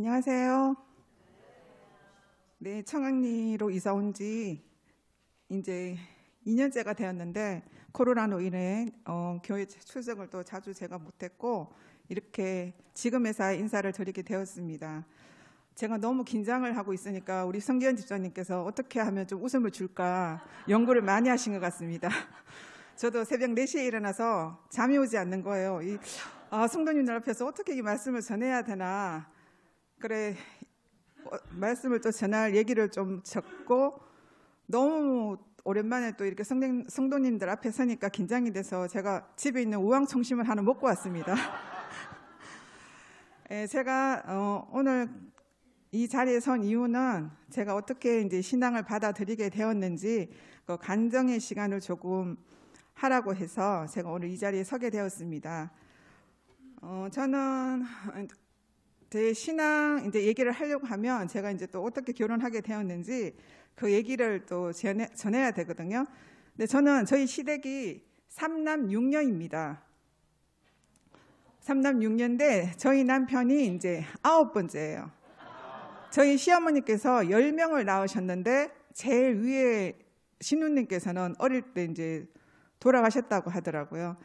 안녕하세요. 네, 청학리로 이사 온 지 이제 2년째가 되었는데 코로나로 인해 교회 출석을 또 자주 제가 못했고 이렇게 지금 회사에 인사를 드리게 되었습니다. 제가 너무 긴장을 하고 있으니까 우리 성기현 집사님께서 어떻게 하면 좀 웃음을 줄까 연구를 많이 하신 것 같습니다. 저도 새벽 4시에 일어나서 잠이 오지 않는 거예요. 성도님들 앞에서 어떻게 이 말씀을 전해야 되나. 그래, 말씀을 또 전할 얘기를 좀 적고 너무 오랜만에 또 이렇게 성도님들 앞에 서니까 긴장이 돼서 제가 집에 있는 우황청심을 하나 먹고 왔습니다. 제가 오늘 이 자리에 선 이유는 제가 어떻게 이제 신앙을 받아들이게 되었는지 그 간증의 시간을 조금 하라고 해서 제가 오늘 이 자리에 서게 되었습니다. 저는 제 신앙 이제 얘기를 하려고 하면 제가 이제 또 어떻게 결혼하게 되었는지 그 얘기를 또 전해야 되거든요. 근데 저는 저희 시댁이 3남 6녀입니다. 3남 6녀인데 저희 남편이 이제 9번째예요. 저희 시어머니께서 10명을 낳으셨는데 제일 위에 신우님께서는 어릴 때 이제 돌아가셨다고 하더라고요.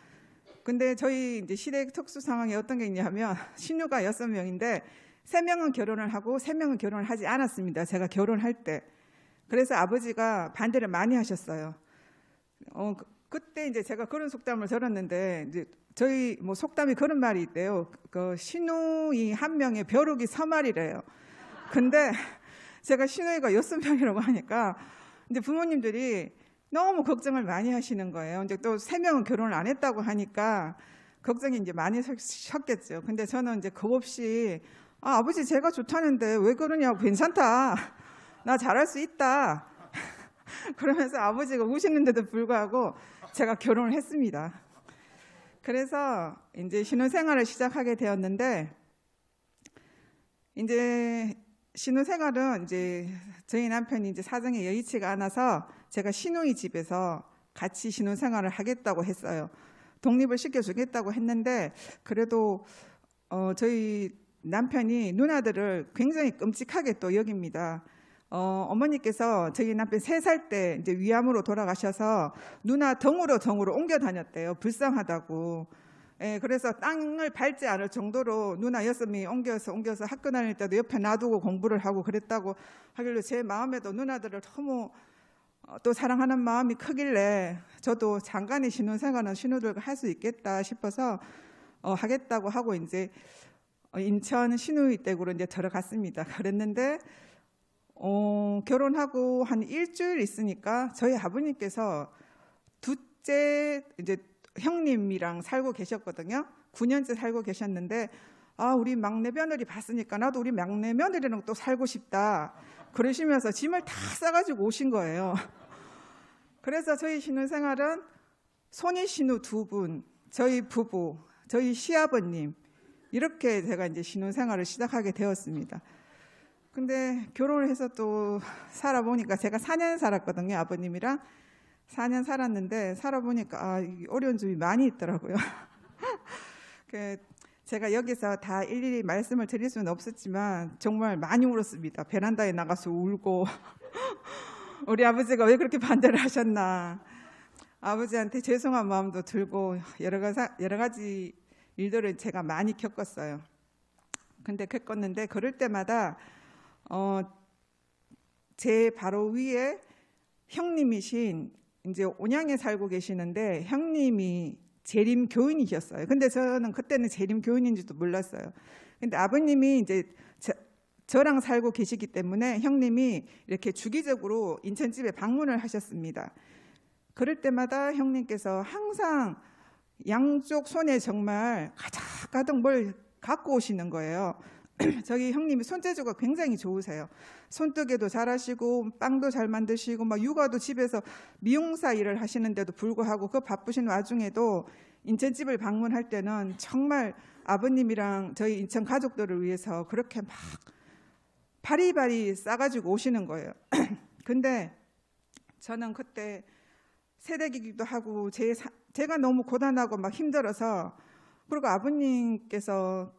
근데 저희 이제 시댁 특수 상황이 어떤 게 있냐면 신우가 6명인데 3명은 결혼을 하고 3명은 결혼을 하지 않았습니다. 제가 결혼할 때. 그래서 아버지가 반대를 많이 하셨어요. 그때 이제 제가 그런 속담을 들었는데 이제 저희 뭐 속담이 그런 말이 있대요. 그 신우이 한 명에 벼룩이 서말이래요. 근데 제가 신우이가 6명이라고 하니까 이제 부모님들이 너무 걱정을 많이 하시는 거예요. 이제 또 3명은 결혼을 안 했다고 하니까 걱정이 이제 많이 셨겠죠. 근데 저는 이제 겁없이 아버지 제가 좋다는데 왜 그러냐고, 괜찮다, 나 잘할 수 있다 그러면서 아버지가 우시는데도 불구하고 제가 결혼을 했습니다. 그래서 이제 신혼생활을 시작하게 되었는데 이제 신혼생활은 이제 저희 남편이 이제 사정이 여의치가 않아서 제가 시누이 집에서 같이 신혼생활을 하겠다고 했어요. 독립을 시켜주겠다고 했는데 그래도 저희 남편이 누나들을 굉장히 끔찍하게 또 여깁니다. 어머니께서 저희 남편 3살 때 이제 위암으로 돌아가셔서 누나 덩으로 옮겨 다녔대요. 불쌍하다고. 그래서 땅을 밟지 않을 정도로 누나 6명이 옮겨서 학교 다닐 때도 옆에 놔두고 공부를 하고 그랬다고 하길래 제 마음에도 누나들을 너무 또 사랑하는 마음이 크길래 저도 잠깐의 신혼생활은 신우들과 할 수 있겠다 싶어서 하겠다고 하고 이제 인천 신우이 댁으로 이제 들어갔습니다. 그랬는데 결혼하고 한 일주일 있으니까 저희 아버님께서 둘째 이제 형님이랑 살고 계셨거든요. 9년째 살고 계셨는데 우리 막내 며느리 봤으니까 나도 우리 막내 며느리랑 또 살고 싶다 그러시면서 짐을 다 싸가지고 오신 거예요. 그래서 저희 신혼생활은 손이 신우 2분, 저희 부부, 저희 시아버님 이렇게 제가 이제 신혼생활을 시작하게 되었습니다. 근데 결혼을 해서 또 살아보니까 제가 4년 살았거든요. 아버님이랑 4년 살았는데 살아보니까 어려운 점이 많이 있더라고요. 제가 여기서 다 일일이 말씀을 드릴 수는 없었지만 정말 많이 울었습니다. 베란다에 나가서 울고 우리 아버지가 왜 그렇게 반대를 하셨나, 아버지한테 죄송한 마음도 들고 여러 가지 일들을 제가 많이 겪었어요. 근데 겪었는데 그럴 때마다 제 바로 위에 형님이신 이제 온양에 살고 계시는데 형님이 재림 교인이셨어요. 근데 저는 그때는 재림 교인인지도 몰랐어요. 근데 아버님이 이제 저랑 살고 계시기 때문에 형님이 이렇게 주기적으로 인천집에 방문을 하셨습니다. 그럴 때마다 형님께서 항상 양쪽 손에 정말 가득 뭘 갖고 오시는 거예요. 저기 형님이 손재주가 굉장히 좋으세요. 손뜨개도 잘하시고 빵도 잘 만드시고 막 육아도 집에서 미용사 일을 하시는데도 불구하고 그 바쁘신 와중에도 인천집을 방문할 때는 정말 아버님이랑 저희 인천 가족들을 위해서 그렇게 막 바리바리 싸가지고 오시는 거예요. 근데 저는 그때 새댁이기도 하고 제가 너무 고단하고 막 힘들어서, 그리고 아버님께서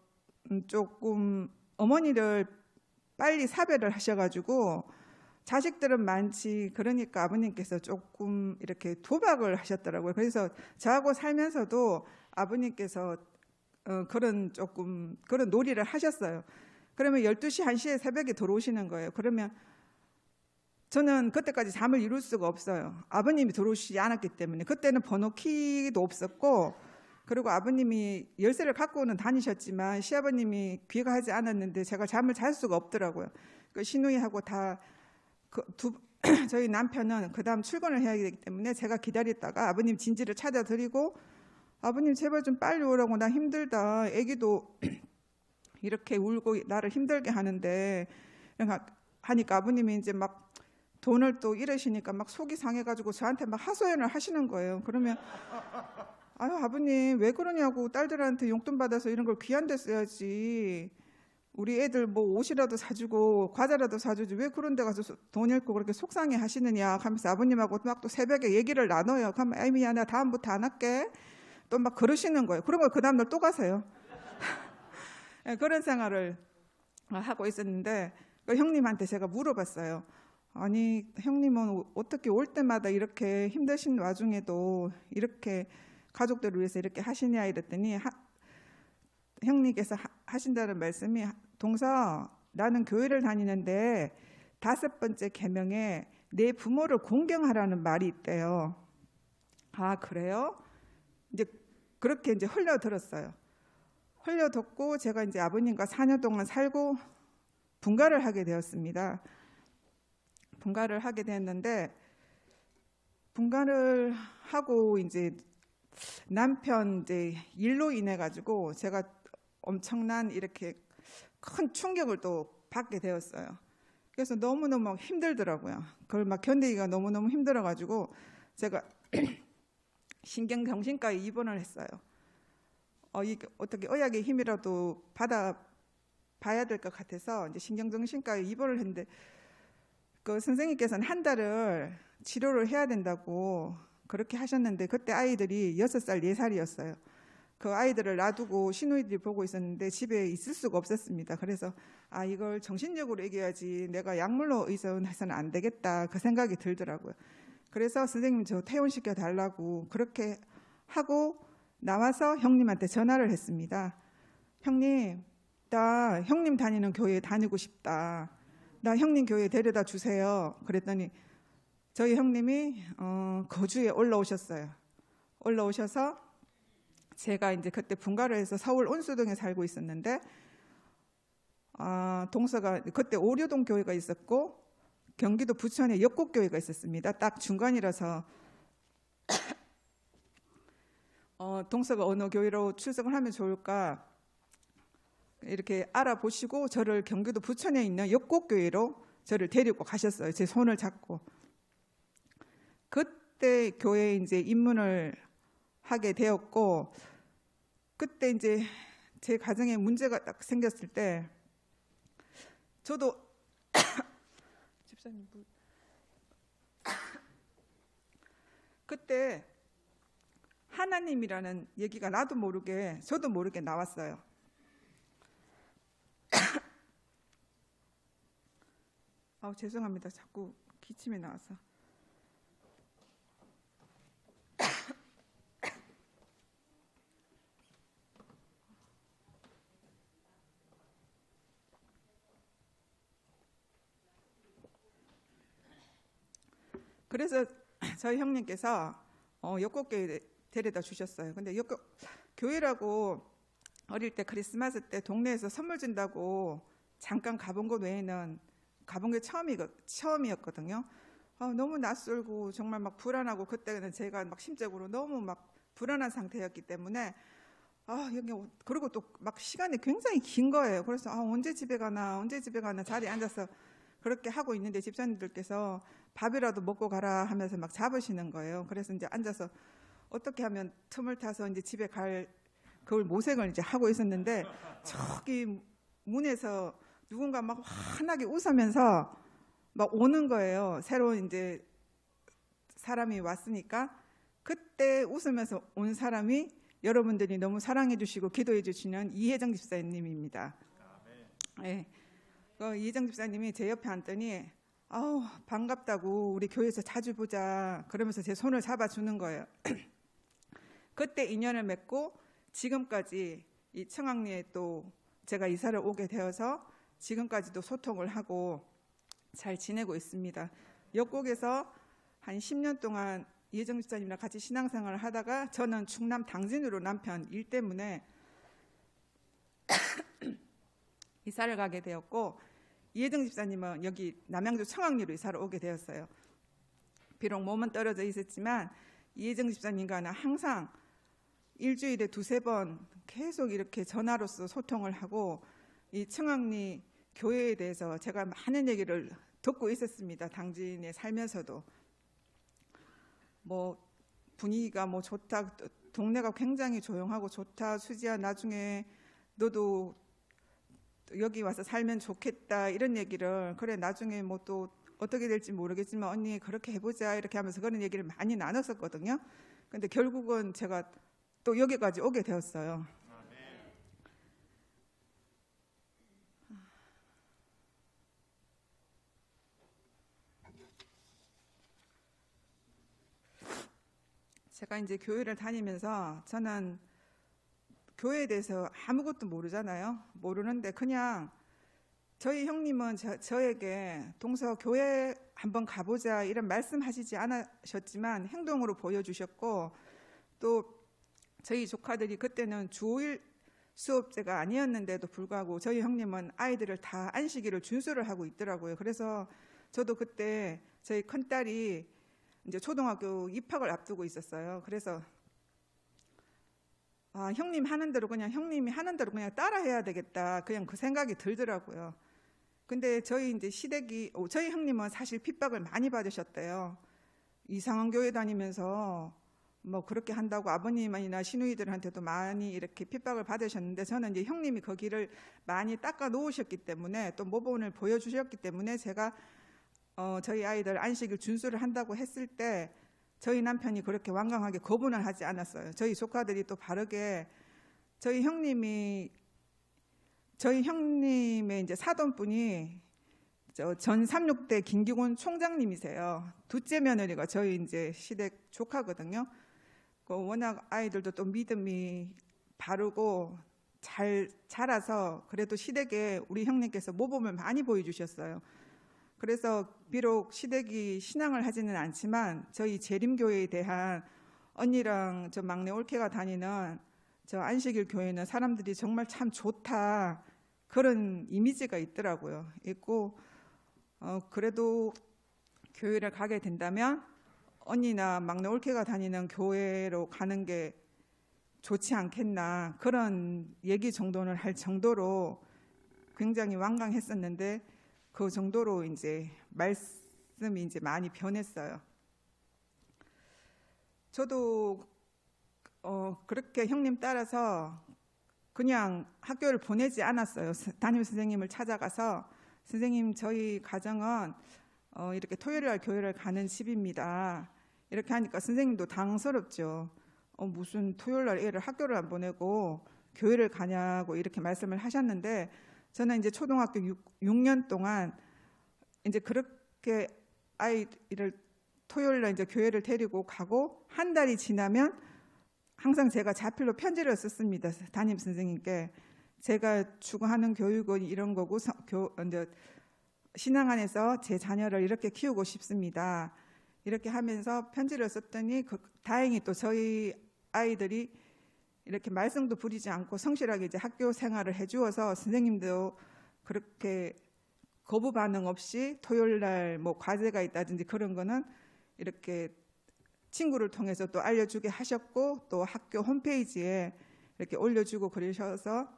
조금 어머니를 빨리 사별을 하셔가지고 자식들은 많지, 그러니까 아버님께서 조금 이렇게 도박을 하셨더라고요. 그래서 저하고 살면서도 아버님께서 그런 놀이를 하셨어요. 그러면 12시, 1시에 새벽에 들어오시는 거예요. 그러면 저는 그때까지 잠을 이룰 수가 없어요. 아버님이 들어오시지 않았기 때문에. 그때는 번호키도 없었고, 그리고 아버님이 열쇠를 갖고는 다니셨지만 시아버님이 귀가하지 않았는데 제가 잠을 잘 수가 없더라고요. 그 시누이하고 다 저희 남편은 그 다음 출근을 해야 되기 때문에 제가 기다리다가 아버님 진지를 찾아드리고, 아버님 제발 좀 빨리 오라고, 나 힘들다, 애기도 이렇게 울고 나를 힘들게 하는데, 하니까 아버님이 이제 막 돈을 또 잃으시니까 막 속이 상해가지고 저한테 막 하소연을 하시는 거예요. 그러면 아유 아버님 왜 그러냐고, 딸들한테 용돈 받아서 이런 걸 귀한 데 써야지, 우리 애들 뭐 옷이라도 사주고 과자라도 사주지 왜 그런 데 가서 돈 잃고 그렇게 속상해 하시느냐 하면서 아버님하고 막 또 새벽에 얘기를 나눠요. 그러면 아이미야 나 다음부터 안 할게, 또 막 그러시는 거예요. 그러면 그 다음날 또 가세요. 그런 생활을 하고 있었는데, 형님한테 제가 물어봤어요. 아니 형님은 어떻게 올 때마다 이렇게 힘드신 와중에도 이렇게 가족들을 위해서 이렇게 하시냐 이랬더니 형님께서 하신다는 말씀이, 동서 나는 교회를 다니는데 5번째 계명에 내 부모를 공경하라는 말이 있대요. 아 그래요? 이제 그렇게 이제 흘려들었어요. 흘려듣고 제가 이제 아버님과 4년 동안 살고 분가를 하게 되었습니다. 분가를 하게 됐는데, 분가를 하고 이제 남편 이제 일로 인해 가지고 제가 엄청난 이렇게 큰 충격을 또 받게 되었어요. 그래서 너무너무 힘들더라고요. 그걸 막 견디기가 너무너무 힘들어 가지고 제가 신경정신과에 입원을 했어요. 이게 어떻게 의학의 힘이라도 받아 봐야 될 것 같아서 이제 신경정신과에 입원을 했는데, 그 선생님께서는 한 달을 치료를 해야 된다고 그렇게 하셨는데, 그때 아이들이 6살, 4살이었어요. 그 아이들을 놔두고 시누이들이 보고 있었는데 집에 있을 수가 없었습니다. 그래서 이걸 정신력으로 이겨야지, 내가 약물로 의존해서는 안 되겠다, 그 생각이 들더라고요. 그래서 선생님 저 퇴원시켜 달라고 그렇게 하고 나와서 형님한테 전화를 했습니다. 형님, 나 형님 다니는 교회에 다니고 싶다, 나 형님 교회에 데려다 주세요. 그랬더니 저희 형님이 거주에 올라오셨어요. 올라오셔서 제가 이제 그때 분가를 해서 서울 온수동에 살고 있었는데, 동서가 그때 오류동 교회가 있었고 경기도 부천에 역곡교회가 있었습니다. 딱 중간이라서 동서가 어느 교회로 출석을 하면 좋을까 이렇게 알아보시고 저를 경기도 부천에 있는 역곡교회로 저를 데리고 가셨어요. 제 손을 잡고. 그때 교회에 이제 입문을 하게 되었고, 그때 이제 제 가정에 문제가 딱 생겼을 때 저도 집사님 그때 하나님이라는 얘기가 나도 모르게 저도 모르게 나왔어요. 죄송합니다. 자꾸 기침이 나와서. 그래서 저희 형님께서 역곡교회 데려다 주셨어요. 근데 교회라고 어릴 때 크리스마스 때 동네에서 선물 준다고 잠깐 가본 것 외에는 가본 게 처음이었거든요. 너무 낯설고 정말 막 불안하고, 그때는 제가 막 심적으로 너무 막 불안한 상태였기 때문에 여기, 그리고 또 막 시간이 굉장히 긴 거예요. 그래서 언제 집에 가나 자리에 앉아서 그렇게 하고 있는데 집사님들께서 밥이라도 먹고 가라 하면서 막 잡으시는 거예요. 그래서 이제 앉아서 어떻게 하면 틈을 타서 이제 집에 갈 그걸 모색을 이제 하고 있었는데, 저기 문에서 누군가 막 환하게 웃으면서 막 오는 거예요. 새로운 이제 사람이 왔으니까. 그때 웃으면서 온 사람이 여러분들이 너무 사랑해 주시고 기도해 주시는 이혜정 집사님입니다. 예. 이정 집사님이 제 옆에 앉더니 아우 반갑다고 우리 교회에서 자주 보자 그러면서 제 손을 잡아주는 거예요. 그때 인연을 맺고 지금까지 이 청학리에 또 제가 이사를 오게 되어서 지금까지도 소통을 하고 잘 지내고 있습니다. 역곡에서 한 10년 동안 이혜정 집사님이랑 같이 신앙생활을 하다가 저는 충남 당진으로 남편 일 때문에 이사를 가게 되었고 이혜정 집사님은 여기 남양주 청학리로 이사를 오게 되었어요. 비록 몸은 떨어져 있었지만 이혜정 집사님과는 항상 일주일에 2-3번 계속 이렇게 전화로서 소통을 하고 이 청학리 교회에 대해서 제가 많은 얘기를 듣고 있었습니다. 당진에 살면서도 뭐 분위기가 뭐 좋다, 동네가 굉장히 조용하고 좋다, 수지야 나중에 너도 여기 와서 살면 좋겠다 이런 얘기를 그래 나중에 뭐 또 어떻게 될지 모르겠지만 언니 그렇게 해보자 이렇게 하면서 그런 얘기를 많이 나눴었거든요. 근데 결국은 제가 또 여기까지 오게 되었어요. 제가 이제 교회를 다니면서 저는 교회에 대해서 아무것도 모르잖아요. 모르는데 그냥 저희 형님은 저에게 동서 교회 한번 가보자 이런 말씀하시지 않으셨지만 행동으로 보여주셨고 또 저희 조카들이 그때는 주 5일 수업제가 아니었는데도 불구하고 저희 형님은 아이들을 다 안식일을 준수를 하고 있더라고요. 그래서 저도 그때 저희 큰딸이 이제 초등학교 입학을 앞두고 있었어요. 그래서 형님 하는 대로 그냥 형님이 하는 대로 그냥 따라해야 되겠다. 그냥 그 생각이 들더라고요. 근데 저희 이제 저희 형님은 사실 핍박을 많이 받으셨대요. 이상한 교회 다니면서 뭐 그렇게 한다고 아버님이나 시누이들한테도 많이 이렇게 핍박을 받으셨는데 저는 이제 형님이 그 길을 많이 닦아 놓으셨기 때문에 또 모범을 보여주셨기 때문에 제가 저희 아이들 안식일 준수를 한다고 했을 때 저희 남편이 그렇게 완강하게 거부는 하지 않았어요. 저희 조카들이 또 바르게 저희 형님의 이제 사돈분이 전 36대 김기곤 총장님이세요. 둘째 며느리가 저희 이제 시댁 조카거든요. 워낙 아이들도 또 믿음이 바르고 잘 자라서 그래도 시댁에 우리 형님께서 모범을 많이 보여주셨어요. 그래서 비록 시댁이 신앙을 하지는 않지만 저희 재림교회에 대한 언니랑 저 막내 올케가 다니는 저 안식일 교회는 사람들이 정말 참 좋다 그런 이미지가 있더라고요. 있고 그래도 교회를 가게 된다면 언니나 막내 올케가 다니는 교회로 가는 게 좋지 않겠나 그런 얘기 정도는 할 정도로 굉장히 완강했었는데 그 정도로 이제 말씀이 이제 많이 변했어요. 저도 그렇게 형님 따라서 그냥 학교를 보내지 않았어요. 담임 선생님을 찾아가서 선생님 저희 가정은 이렇게 토요일 날 교회를 가는 집입니다. 이렇게 하니까 선생님도 당스럽죠. 무슨 토요일 날 애를 학교를 안 보내고 교회를 가냐고 이렇게 말씀을 하셨는데 저는 이제 초등학교 6년 동안 이제 그렇게 아이를 토요일 날 이제 교회를 데리고 가고 한 달이 지나면 항상 제가 자필로 편지를 썼습니다. 담임 선생님께 제가 추구하는 교육은 이런 거고 이제 신앙 안에서 제 자녀를 이렇게 키우고 싶습니다. 이렇게 하면서 편지를 썼더니 다행히 또 저희 아이들이 이렇게 말썽도 부리지 않고 성실하게 이제 학교 생활을 해주어서 선생님도 그렇게 거부 반응 없이 토요일 날 뭐 과제가 있다든지 그런 거는 이렇게 친구를 통해서 또 알려주게 하셨고 또 학교 홈페이지에 이렇게 올려주고 그러셔서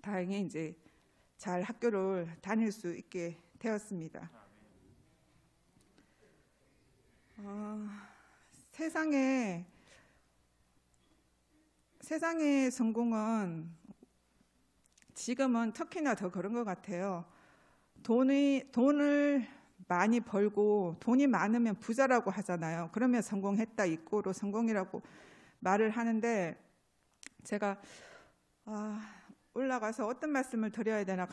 다행히 이제 잘 학교를 다닐 수 있게 되었습니다. 세상의 성공은 지금은 특히나 더 그런 것 같아요. 돈을 많이 벌고 돈이 많으면 부자라고 하잖아요. 그러면 성공했다 이꼬로 성공이라고 말을 하는데 제가 올라가서 어떤 말씀을 드려야 되나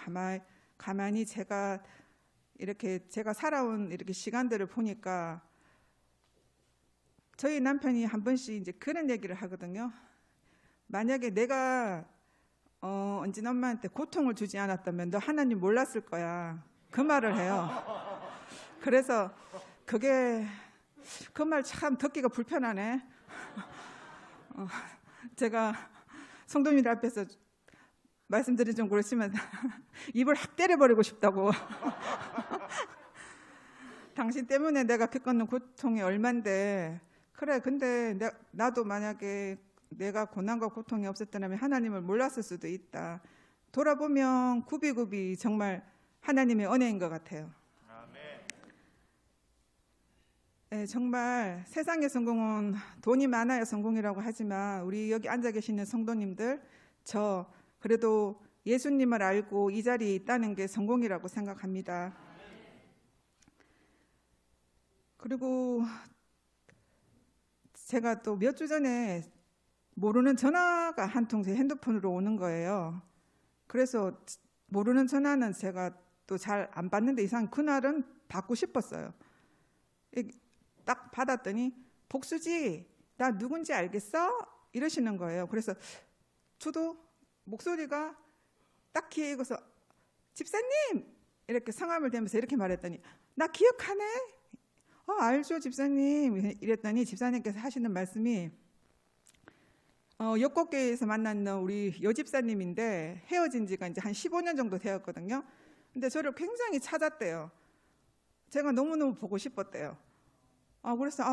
가만히 제가 살아온 이렇게 시간들을 보니까 저희 남편이 한 번씩 이제 그런 얘기를 하거든요. 만약에 내가 언진 엄마한테 고통을 주지 않았다면 너 하나님 몰랐을 거야. 그 말을 해요. 그래서 그 말 참 듣기가 불편하네. 제가 성도님들 앞에서 말씀드린 좀 그렇지만 입을 확 때려버리고 싶다고. 당신 때문에 내가 겪었는 고통이 얼만데, 그래 근데 나도 만약에 내가 고난과 고통이 없었다면 하나님을 몰랐을 수도 있다. 돌아보면 굽이굽이 정말 하나님의 은혜인 것 같아요. 네, 정말 세상의 성공은 돈이 많아야 성공이라고 하지만 우리 여기 앉아 계시는 성도님들, 저 그래도 예수님을 알고 이 자리에 있다는 게 성공이라고 생각합니다. 그리고 제가 또 몇 주 전에 모르는 전화가 한 통 제 핸드폰으로 오는 거예요. 그래서 모르는 전화는 제가 또 잘 안 받는데 이상 그날은 받고 싶었어요. 딱 받았더니 복수지, 나 누군지 알겠어? 이러시는 거예요. 그래서 저도 목소리가 딱 귀에 익어서 집사님! 이렇게 성함을 대면서 이렇게 말했더니 나 기억하네? 알죠 집사님. 이랬더니 집사님께서 하시는 말씀이 역곡교회에서 만난 우리 여집사님인데 헤어진 지가 이제 한 15년 정도 되었거든요. 근데 저를 굉장히 찾았대요. 제가 너무너무 보고 싶었대요. 그래서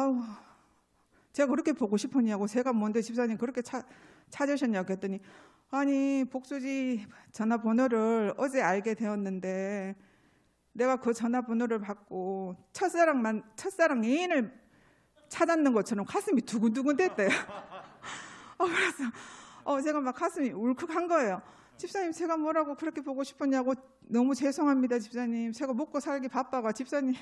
제가 그렇게 보고 싶었냐고, 제가 뭔데 집사님 그렇게 찾으셨냐고 했더니 아니 복수지 전화번호를 어제 알게 되었는데 내가 그 전화번호를 받고 첫사랑 애인을 찾았는 것처럼 가슴이 두근두근 됐대요. 그래서 제가 막 가슴이 울컥한 거예요. 집사님 제가 뭐라고 그렇게 보고 싶었냐고. 너무 죄송합니다 집사님. 제가 먹고 살기 바빠가 집사님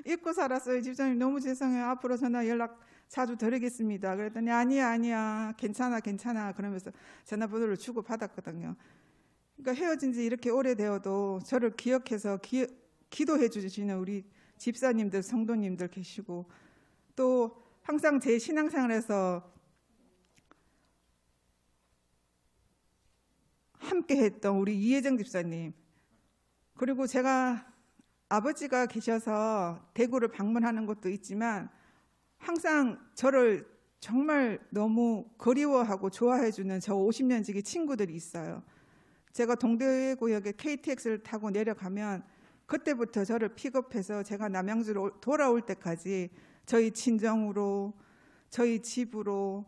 잊고 살았어요. 집사님 너무 죄송해요. 앞으로 전화 연락 자주 드리겠습니다. 그랬더니 아니야 괜찮아 그러면서 전화번호를 주고 받았거든요. 그러니까 헤어진 지 이렇게 오래되어도 저를 기억해서 기도해 주시는 우리 집사님들, 성도님들 계시고, 또 항상 제 신앙생활에서 함께 했던 우리 이혜정 집사님, 그리고 제가 아버지가 계셔서 대구를 방문하는 것도 있지만 항상 저를 정말 너무 그리워하고 좋아해 주는 저 50년 지기 친구들이 있어요. 제가 동대구역에 KTX를 타고 내려가면 그때부터 저를 픽업해서 제가 남양주로 돌아올 때까지 저희 친정으로, 저희 집으로,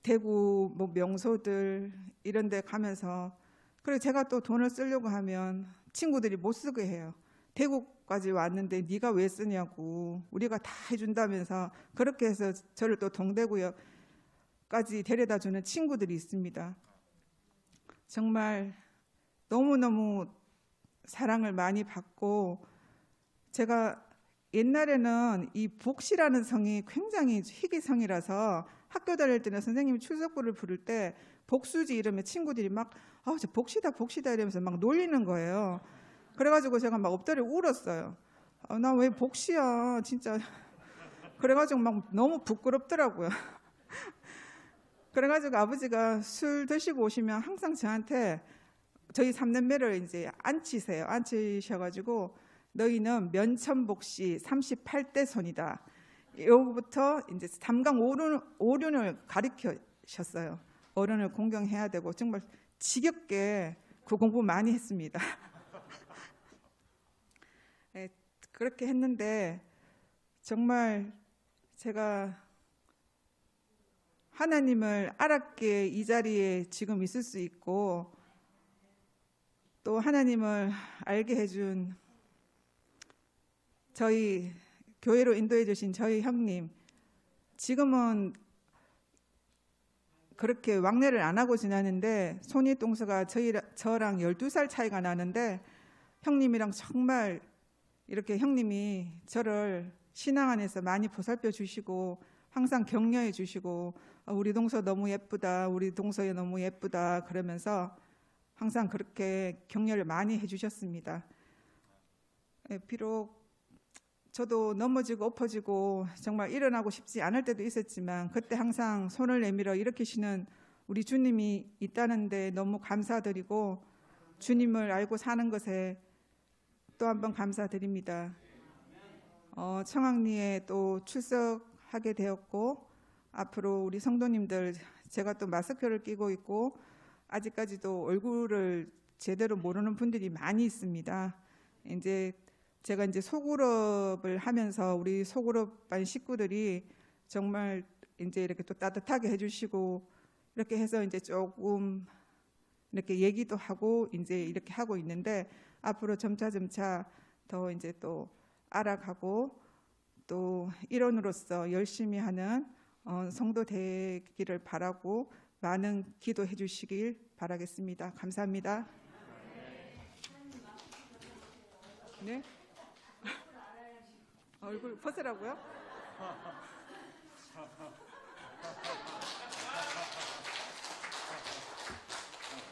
대구 명소들 이런 데 가면서, 그리고 제가 또 돈을 쓰려고 하면 친구들이 못 쓰게 해요. 대구까지 왔는데 네가 왜 쓰냐고, 우리가 다 해준다면서 그렇게 해서 저를 또 동대구역까지 데려다주는 친구들이 있습니다. 정말 너무너무 사랑을 많이 받고, 제가 옛날에는 이 복시라는 성이 굉장히 희귀성이라서 학교 다닐 때는 선생님이 출석부를 부를 때 복수지 이러면 친구들이 막 저 복시다 이러면서 막 놀리는 거예요. 그래가지고 제가 막 엎드려 울었어요. 나 왜 복시야 진짜. 그래가지고 막 너무 부끄럽더라고요. 그래가지고 아버지가 술 드시고 오시면 항상 저한테 저희 삼남매를 이제 앉히셔가지고 너희는 면천복시 38대 손이다. 여기부터 이제 삼강 오륜을 가르치셨어요. 어른을 공경해야 되고, 정말 지겹게 그 공부 많이 했습니다. 네, 그렇게 했는데 정말 제가 하나님을 알았기에 이 자리에 지금 있을 수 있고, 또 하나님을 알게 해준 저희 교회로 인도해 주신 저희 형님, 지금은 그렇게 왕래를 안 하고 지나는데 손윗동서가 저랑 12살 차이가 나는데 형님이랑 정말 이렇게 형님이 저를 신앙 안에서 많이 보살펴 주시고 항상 격려해 주시고 우리 동서 너무 예쁘다, 우리 동서에 너무 예쁘다 그러면서 항상 그렇게 격려를 많이 해주셨습니다. 비록 저도 넘어지고 엎어지고 정말 일어나고 싶지 않을 때도 있었지만 그때 항상 손을 내밀어 일으키시는 우리 주님이 있다는데 너무 감사드리고 주님을 알고 사는 것에 또 한 번 감사드립니다. 청학리에 또 출석하게 되었고 앞으로 우리 성도님들 제가 또 마스크를 끼고 있고 아직까지도 얼굴을 제대로 모르는 분들이 많이 있습니다. 제가 이제 소그룹을 하면서 우리 소그룹반 식구들이 정말 이제 이렇게 또 따뜻하게 해주시고 이렇게 해서 이제 조금 이렇게 얘기도 하고 이제 이렇게 하고 있는데 앞으로 점차 더 이제 또 알아가고 또 일원으로서 열심히 하는 성도 되기를 바라고 많은 기도해 주시길 바라겠습니다. 감사합니다. 네? 얼굴 벗으라고요?